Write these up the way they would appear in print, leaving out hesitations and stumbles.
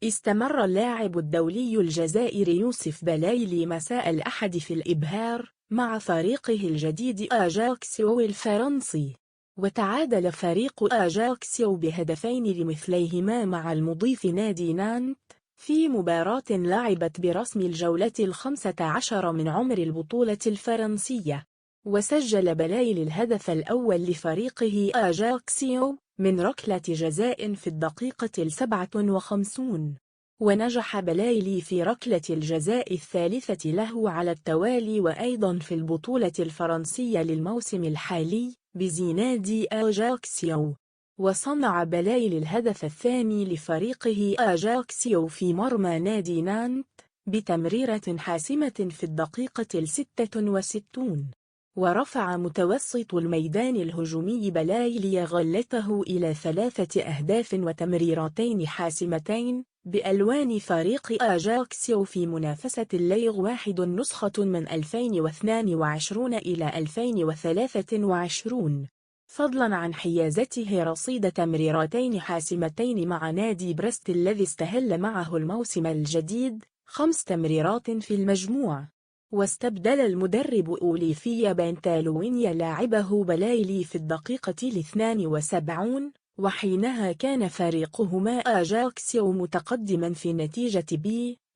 استمر اللاعب الدولي الجزائري يوسف بلايلي مساء الأحد في الإبهار مع فريقه الجديد أجاكسيو الفرنسي، وتعادل فريق أجاكسيو بهدفين لمثليهما مع المضيف نادي نانت في مباراة لعبت برسم الجولة 15 من عمر البطولة الفرنسية. وسجل بلايلي الهدف الأول لفريقه أجاكسيو من ركلة جزاء في الدقيقة 57، ونجح بلايلي في ركلة الجزاء الثالثة له على التوالي وأيضا في البطولة الفرنسية للموسم الحالي بنادي أجاكسيو. وصنع بلايلي الهدف الثاني لفريقه أجاكسيو في مرمى نادي نانت بتمريرة حاسمة في الدقيقة 66، ورفع متوسط الميدان الهجومي بلايلي غلته إلى 3 أهداف وتمريرتين حاسمتين بألوان فريق أجاكسيو في منافسة الليغ 1 نسخة من 2022 إلى 2023، فضلا عن حيازته رصيد تمريرتين حاسمتين مع نادي بريست الذي استهل معه الموسم الجديد 5 تمريرات في المجموع. واستبدل المدرب أوليفيا بنتالوينيا لاعبه بلايلي في الدقيقة 72، وحينها كان فريقهما أجاكسيو متقدما في نتيجة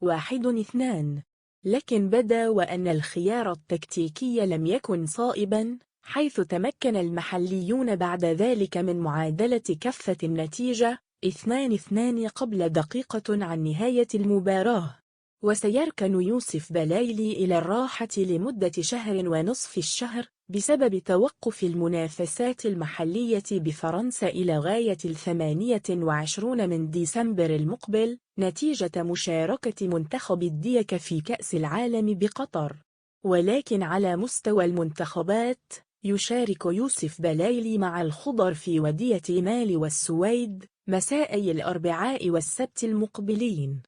1-2، لكن بدا وأن الخيار التكتيكي لم يكن صائبا، حيث تمكن المحليون بعد ذلك من معادلة كفة النتيجة 2-2 قبل دقيقة عن نهاية المباراة. وسيركن يوسف بلايلي إلى الراحة لمدة 1.5 شهر بسبب توقف المنافسات المحلية بفرنسا إلى غاية 28 من ديسمبر المقبل نتيجة مشاركة منتخب الديك في كأس العالم بقطر. ولكن على مستوى المنتخبات يشارك يوسف بلايلي مع الخضر في ودية مالي والسويد مساءي الأربعاء والسبت المقبلين.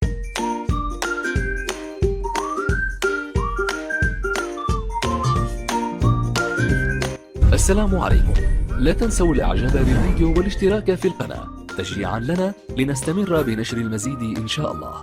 السلام عليكم. لا تنسوا الاعجاب بالفيديو والاشتراك في القناة تشجيعا لنا لنستمر بنشر المزيد إن شاء الله.